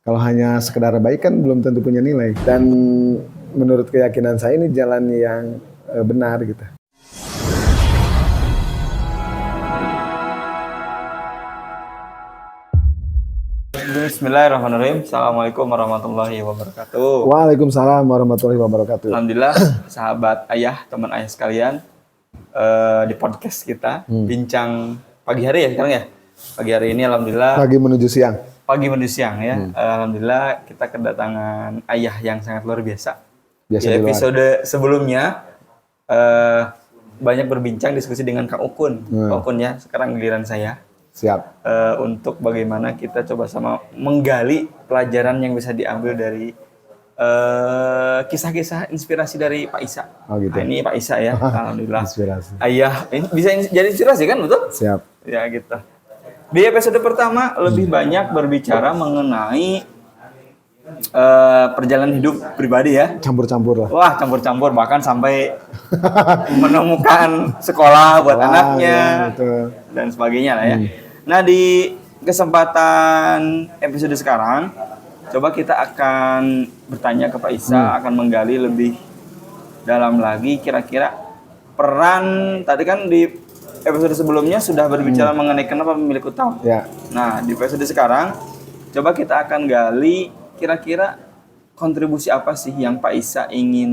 Kalau hanya sekedar baik kan belum tentu punya nilai. Dan menurut keyakinan saya ini jalan yang benar gitu. Bismillahirrahmanirrahim. Assalamualaikum warahmatullahi wabarakatuh. Waalaikumsalam warahmatullahi wabarakatuh. Alhamdulillah, sahabat ayah, teman ayah sekalian, di podcast kita bincang pagi hari ya sekarang ya. Pagi hari ini alhamdulillah. Pagi menuju siang. Pagi menuju siang ya. Alhamdulillah kita kedatangan ayah yang sangat luar biasa. Di episode sebelumnya banyak berbincang diskusi dengan Kak Ukun. Kak Ukun ya, sekarang giliran saya. Siap. Untuk bagaimana kita coba sama menggali pelajaran yang bisa diambil dari kisah-kisah inspirasi dari Pak Isa. Oh gitu. Nah, ini Pak Isa ya, alhamdulillah. Inspirasi. Ayah, ini bisa jadi inspirasi kan, betul? Siap. Ya gitu. Di episode pertama lebih banyak berbicara mengenai perjalanan hidup pribadi ya. Campur-campur lah. Wah, campur-campur bahkan sampai menemukan sekolah buat anaknya ya, dan sebagainya lah ya. Nah, di kesempatan episode sekarang coba kita akan bertanya ke Pak Isa, akan menggali lebih dalam lagi kira-kira peran tadi kan di episode sebelumnya sudah berbicara mengenai kenapa memilih Kutab. Ya. Nah, di episode sekarang coba kita akan gali kira-kira kontribusi apa sih yang Pak Isa ingin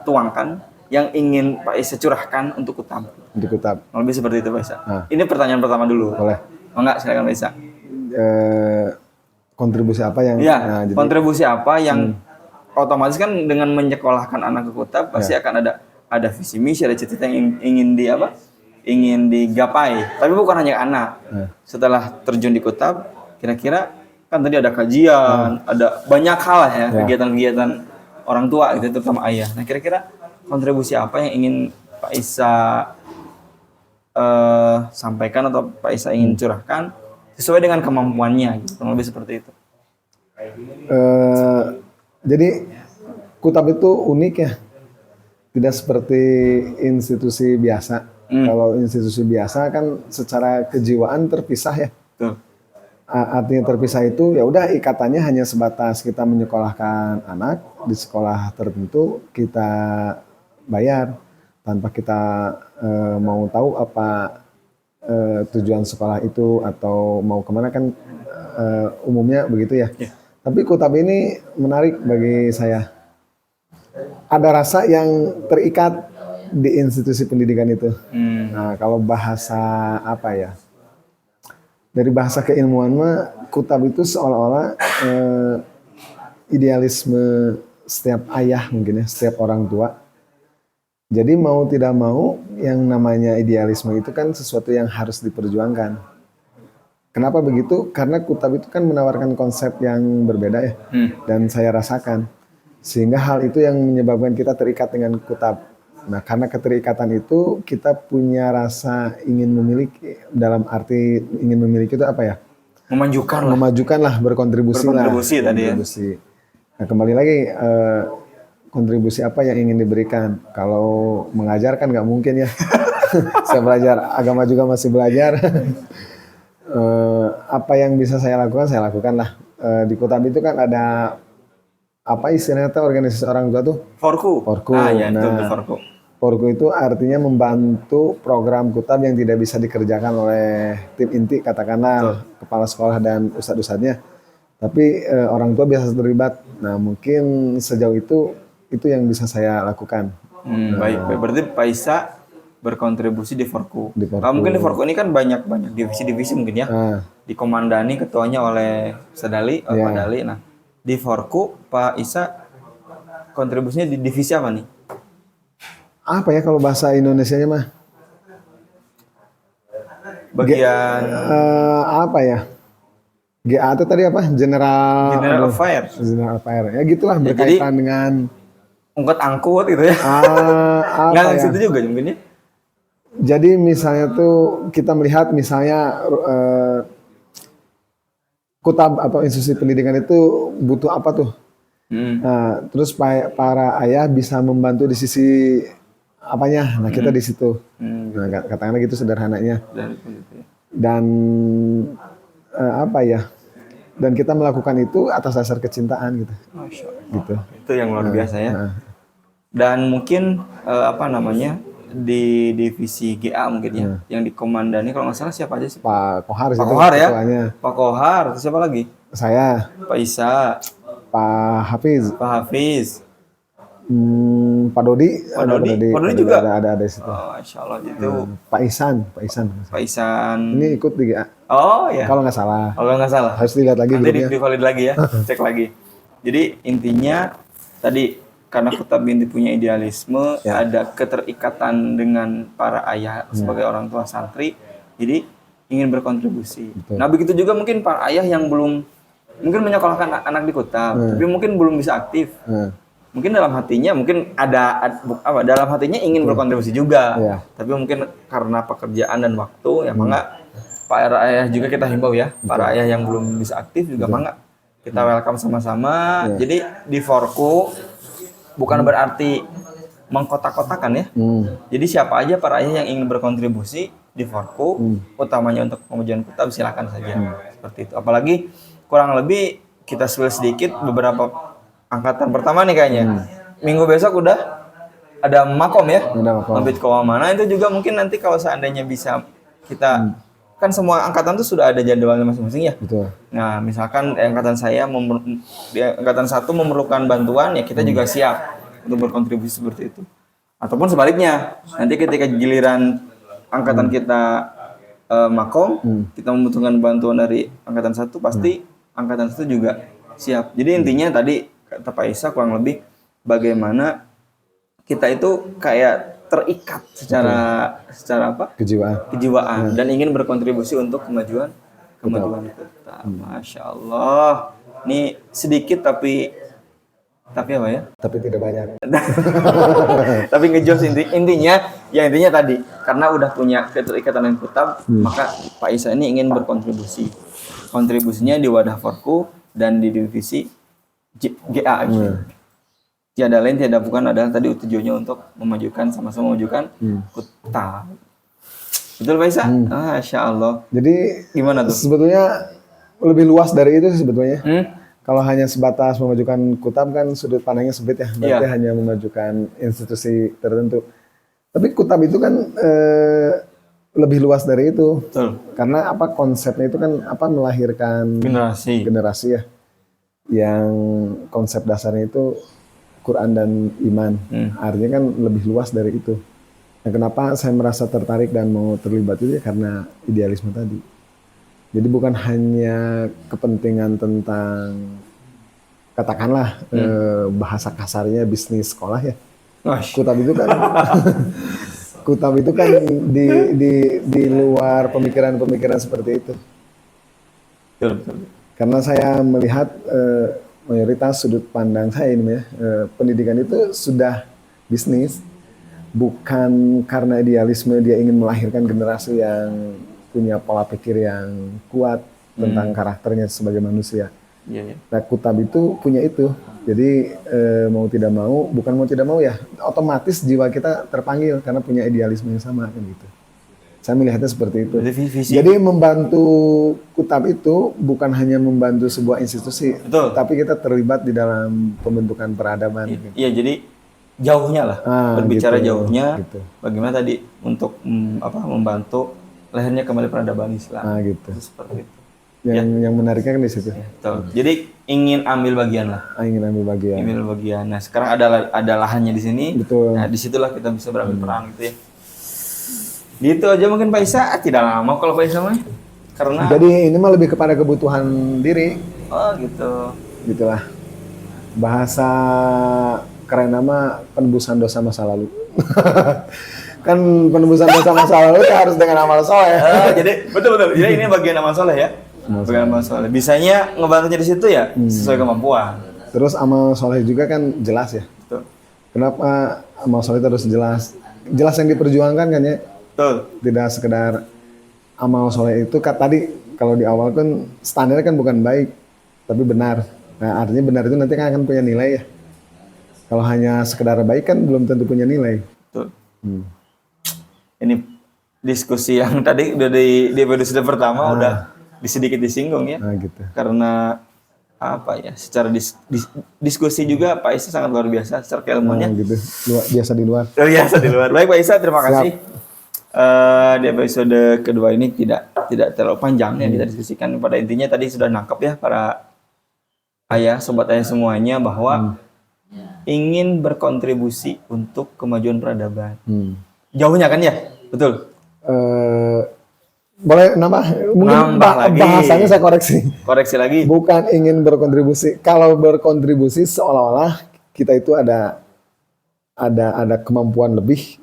tuangkan, yang ingin Pak Isa curahkan untuk Kutab. Untuk Kutab. Lebih seperti itu Pak Isa. Ini pertanyaan pertama dulu. Boleh. Oh enggak, silakan Pak Isa. Kontribusi apa yang? Ya, jadi, kontribusi apa yang otomatis kan dengan menyekolahkan anak ke Kutab pasti akan ada visi misi, ada cita-cita yang ingin digapai. Tapi bukan hanya anak. Setelah terjun di Kutab, kira-kira kan tadi ada kajian, ada banyak hal ya, kegiatan-kegiatan orang tua gitu, terutama ayah. Nah, kira-kira kontribusi apa yang ingin Pak Isa sampaikan atau Pak Isa ingin curahkan sesuai dengan kemampuannya, gitu, lebih seperti itu. Jadi Kutab itu unik ya, tidak seperti institusi biasa. Kalau institusi biasa kan secara kejiwaan terpisah ya. Tuh. Artinya terpisah itu ya udah ikatannya hanya sebatas kita menyekolahkan anak di sekolah tertentu, kita bayar tanpa kita mau tahu apa tujuan sekolah itu atau mau kemana kan umumnya begitu ya. Tapi Kutab ini menarik bagi saya. Ada rasa yang terikat di institusi pendidikan itu. Nah, kalau bahasa apa ya? Dari bahasa keilmuan mah Kutab itu seolah-olah idealisme setiap ayah mungkin ya, setiap orang tua. Jadi mau tidak mau yang namanya idealisme itu kan sesuatu yang harus diperjuangkan. Kenapa begitu? Karena Kutab itu kan menawarkan konsep yang berbeda ya. Dan saya rasakan. Sehingga hal itu yang menyebabkan kita terikat dengan Kutab. Nah, karena keterikatan itu kita punya rasa ingin memiliki, dalam arti ingin memiliki itu apa ya? Memajukan lah, berkontribusi tadi ya. Nah, kembali lagi kontribusi apa yang ingin diberikan? Kalau mengajar kan nggak mungkin ya. Saya belajar agama juga masih belajar. Apa yang bisa saya lakukan lah. Di Kutab itu kan ada apa istilahnya tuh organisasi orang tua tuh? Forku. Ya, nah, Forku. Forku itu artinya membantu program Kutab yang tidak bisa dikerjakan oleh tim inti, katakanlah kepala sekolah dan ustadz-ustadznya. Tapi orang tua biasa terlibat. Nah, mungkin sejauh itu yang bisa saya lakukan. Baik. Berarti Pak Isa berkontribusi di Forku. Mungkin di Forku ini kan banyak divisi-divisi mungkin ya. Dikomandani ketuanya oleh Sadali, Pak Dali. Nah, di Forku Pak Isa kontribusinya di divisi apa nih? Apa ya kalau bahasa Indonesianya mah? Bagian apa ya? GA itu tadi apa? General Affairs. General Affairs. Ya gitulah berkaitan dengan angkut gitu ya. Nggak situ juga mungkin ya. Jadi misalnya tuh kita melihat misalnya Kutab atau institusi pendidikan itu butuh apa tuh? Nah, terus para ayah bisa membantu di sisi apanya? Nah, kita di situ. Nah, katakanlah gitu sederhananya. Dan apa ya? dan kita melakukan itu atas dasar kecintaan gitu. Masya Allah. Gitu. Itu yang luar biasa ya. Nah, Dan mungkin apa namanya di divisi GA mungkin ya, yang dikomandani kalau nggak salah siapa aja sih? Pak Kohar Pak itu Kohar ya? ketuanya. Pak Kohar, terus siapa lagi? Saya, Pak Isa, Pak Hafiz, Pak Hafiz, Pak Dodi, Pak Dodi juga? ada di situ. oh, Masya Allah itu Pak Isan. Pak Isan. Ini ikut di GA. Oh ya, Kalau nggak salah. kalau nggak salah. Harus dilihat lagi Nanti grupnya. di-valid lagi ya, cek lagi. Jadi intinya tadi karena Kutab Binti punya idealisme, Ya. ada keterikatan dengan para ayah sebagai orang tua santri, jadi ingin berkontribusi. Betul. Nah begitu juga mungkin para ayah yang belum mungkin menyekolahkan anak di Kutab, tapi mungkin belum bisa aktif. Nah, Mungkin dalam hatinya mungkin dalam hatinya ingin berkontribusi juga, Iya. tapi mungkin karena pekerjaan dan waktu ya mangga para ayah juga kita himbau ya, para ayah yang belum bisa aktif juga mangga kita welcome sama-sama. Jadi di Forku bukan berarti mengkotak-kotakan ya. Jadi siapa aja para ayah yang ingin berkontribusi di Forku, utamanya untuk pengujian Kutab silakan saja seperti itu. Apalagi kurang lebih kita spill sedikit beberapa angkatan pertama nih kayaknya. Minggu besok udah ada makom ya. Ada makom. Mabit Kawamana itu juga mungkin nanti kalau seandainya bisa kita kan semua angkatan tuh sudah ada jadwalnya masing-masing ya. betul. Nah, misalkan angkatan saya di angkatan 1 memerlukan bantuan ya kita juga siap untuk berkontribusi seperti itu. Ataupun sebaliknya, nanti ketika giliran angkatan kita makom, kita membutuhkan bantuan dari angkatan 1 pasti angkatan 1 juga siap. Jadi intinya tadi kata Pak Isa kurang lebih bagaimana kita itu kayak terikat secara apa? Kejiwaan dan ingin berkontribusi untuk kemajuan kota. Masya Allah. Ini sedikit tapi apa ya? Tapi tidak banyak. Tapi ngejos intinya tadi karena udah punya keterikatan dengan Kutab, maka Pak Isa ini ingin berkontribusi. Kontribusinya di wadah Forku dan di divisi GA. Tiada lain tiada bukan adalah tadi tujuannya untuk sama-sama memajukan Kutab. Betul Pak Isa? Masya Allah. Jadi Gimana tuh? sebetulnya lebih luas dari itu sih sebetulnya. Hmm? Kalau hanya sebatas memajukan Kutab kan sudut pandangnya sempit ya. Berarti Iya. hanya memajukan institusi tertentu. Tapi Kutab itu kan lebih luas dari itu. Betul. Karena apa konsepnya itu kan apa melahirkan generasi ya. Yang konsep dasarnya itu Quran dan iman. Artinya kan lebih luas dari itu. Nah, kenapa saya merasa tertarik dan mau terlibat itu ya karena idealisme tadi. Jadi bukan hanya kepentingan tentang katakanlah bahasa kasarnya bisnis sekolah ya. Kutab itu kan Kutab itu kan di luar pemikiran-pemikiran seperti itu. Betul. Karena saya melihat mayoritas sudut pandang saya ini ya, pendidikan itu sudah bisnis, bukan karena idealisme dia ingin melahirkan generasi yang punya pola pikir yang kuat tentang karakternya sebagai manusia. Iya. Nah, Kutab itu punya itu. Jadi mau tidak mau ya, otomatis jiwa kita terpanggil karena punya idealisme yang sama kan gitu. Saya melihatnya seperti itu. Jadi membantu Kutab itu bukan hanya membantu sebuah institusi, Betul. tapi kita terlibat di dalam pembentukan peradaban. Iya, jadi jauhnya lah. Berbicara gitu, jauhnya, gitu. bagaimana tadi untuk membantu lahirnya kembali peradaban Islam. Gitu. Itu seperti itu. Yang menariknya kan di situ. Betul. Jadi ingin ambil bagian lah. Ingin ambil bagian. Ambil bagian. Nah, sekarang ada lahannya di sini. Betul. Nah, disitulah kita bisa berambil peran gitu ya. Gitu aja mungkin Pak Isa, tidak lama kalau Pak Isa mah. Karena Jadi ini mah lebih kepada kebutuhan diri. oh gitu. Gitulah. Bahasa keren nama penebusan dosa masa lalu. Kan penebusan dosa masa lalu itu harus dengan amal soleh. Jadi betul. Jadi ini bagian amal soleh ya. Bagian amal soleh. Bisanya ngebantunya di situ ya sesuai kemampuan. Terus amal soleh juga kan jelas ya. Betul. Kenapa amal soleh itu harus jelas? Jelas yang diperjuangkan kan ya. Betul. Tidak sekedar amal soleh itu tadi kalau di awal kan standarnya kan bukan baik tapi benar. Nah artinya benar itu nanti kan akan punya nilai ya. Kalau hanya sekedar baik kan belum tentu punya nilai. Betul. Ini diskusi yang tadi udah di episode pertama udah sedikit disinggung ya. Nah, gitu. Karena apa ya? Secara diskusi juga Pak Isa sangat luar biasa secara keilmuannya. Nah, gitu. Biasa di luar. Biasa di luar. Baik Pak Isa, terima kasih. Di episode kedua ini tidak terlalu panjang yang kita diskusikan. Pada intinya tadi sudah nangkep ya para ayah, sobat ayah semuanya bahwa ingin berkontribusi untuk kemajuan peradaban. Jauhnya kan ya? Betul. Boleh nambah? Mungkin Nambah lagi. bahasanya saya koreksi. Koreksi lagi. Bukan ingin berkontribusi. Kalau berkontribusi seolah-olah kita itu ada kemampuan lebih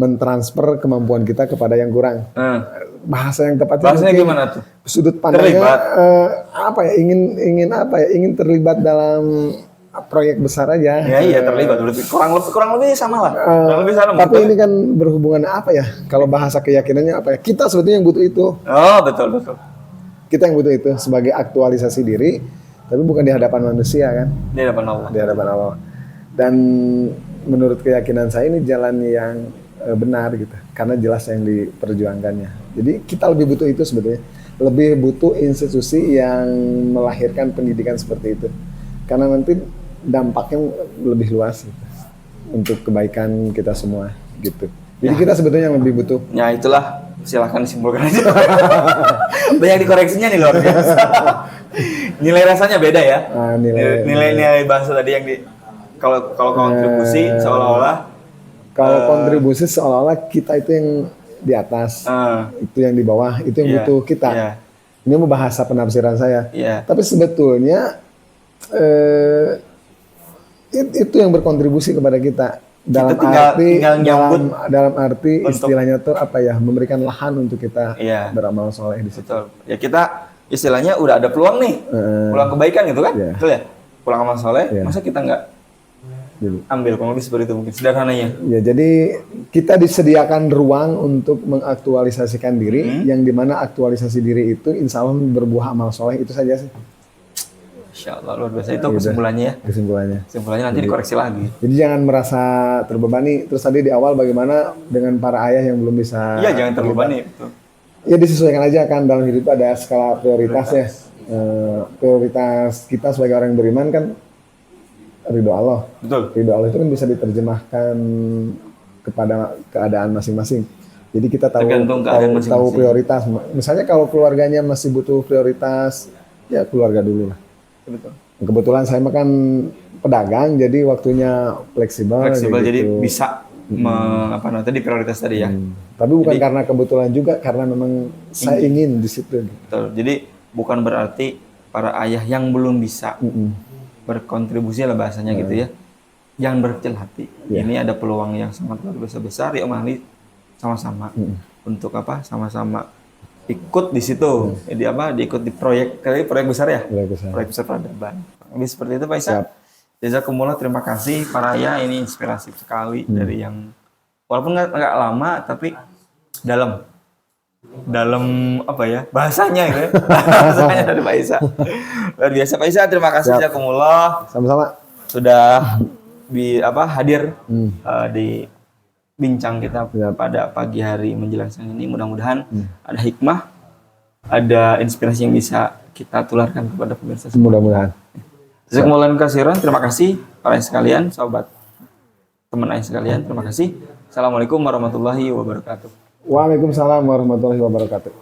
mentransfer kemampuan kita kepada yang kurang. Bahasa yang tepatnya Bahasanya gimana tuh? Sudut pandangnya ingin terlibat dalam proyek besar aja. Iya terlibat. Kurang lebih sama lah. Kurang lebih sama. Tapi ini kan berhubungan apa ya? Kalau bahasa keyakinannya apa ya? Kita sebetulnya yang butuh itu. Oh betul. Kita yang butuh itu sebagai aktualisasi diri, tapi bukan di hadapan manusia kan? Di hadapan Allah. Di hadapan Allah. Dan menurut keyakinan saya ini jalan yang benar gitu, karena jelas yang diperjuangkannya. Jadi kita lebih butuh itu sebetulnya, lebih butuh institusi yang melahirkan pendidikan seperti itu, karena nanti dampaknya lebih luas gitu, untuk kebaikan kita semua gitu. Jadi kita sebetulnya yang lebih butuh. Ya itulah, silahkan disimpulkan aja. Banyak dikoreksinya nih luar biasa. Nilai rasanya beda ya. Nilai bahasa tadi yang kalau kontribusi seolah-olah. Kalau kontribusi seolah-olah kita itu yang di atas, itu yang di bawah, itu yang butuh kita. Ini mau bahasa penafsiran saya. Tapi sebetulnya itu yang berkontribusi kepada kita dalam arti istilahnya tuh apa ya, memberikan lahan untuk kita beramal soleh di situ. Betul. Ya kita istilahnya udah ada peluang nih, peluang kebaikan gitu kan, betul ya? Peluang amal soleh, masa kita nggak ambil? Kalau lebih seperti itu mungkin sederhananya. Ya jadi kita disediakan ruang untuk mengaktualisasikan diri, yang dimana aktualisasi diri itu insya Allah berbuah amal soleh, itu saja sih. Insya Allah luar biasa, itu kesimpulannya ya. Kesimpulannya nanti dikoreksi lagi. Jadi jangan merasa terbebani. Terus tadi di awal bagaimana dengan para ayah yang belum bisa. Iya jangan terbebani. Ya disesuaikan aja kan, dalam hidup ada skala prioritas ya. Prioritas kita sebagai orang yang beriman kan ridho Allah. Betul. Ridho Allah itu kan bisa diterjemahkan kepada keadaan masing-masing. Jadi kita tahu prioritas. Misalnya kalau keluarganya masih butuh prioritas, ya keluarga dulu lah. Betul. Kebetulan saya makan pedagang, jadi waktunya fleksibel gitu. Jadi bisa tadi prioritas tadi ya. Tapi bukan karena kebetulan juga, karena memang saya ingin di situ. Betul. Jadi bukan berarti para ayah yang belum bisa berkontribusi lah bahasanya gitu ya. Jangan berkecil hati. Ini ada peluang yang sangat luar biasa besar ya Om Ahli, sama-sama untuk sama-sama ikut di situ. Diikut di proyek besar ya? Proyek besar peradaban. Lebih seperti itu Pak Isa. Jazakumullah, terima kasih para ayah, ini inspiratif sekali dari yang walaupun nggak lama tapi dalam bahasanya gitu ya. Bahasanya dari Pak Isa. Luar biasa Pak Isa, terima kasih jazakumullah. Sama-sama. Sudah hadir di bincang kita pada pagi hari menjelang siang ini. Mudah-mudahan ada hikmah, ada inspirasi yang bisa kita tularkan kepada pemirsa. Mudah-mudahan. Jazakumullah khairan. Terima kasih para ayah sekalian, sahabat teman ayah sekalian. Terima kasih. Assalamualaikum warahmatullahi wabarakatuh. Waalaikumsalam warahmatullahi wabarakatuh.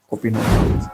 Kopi enak.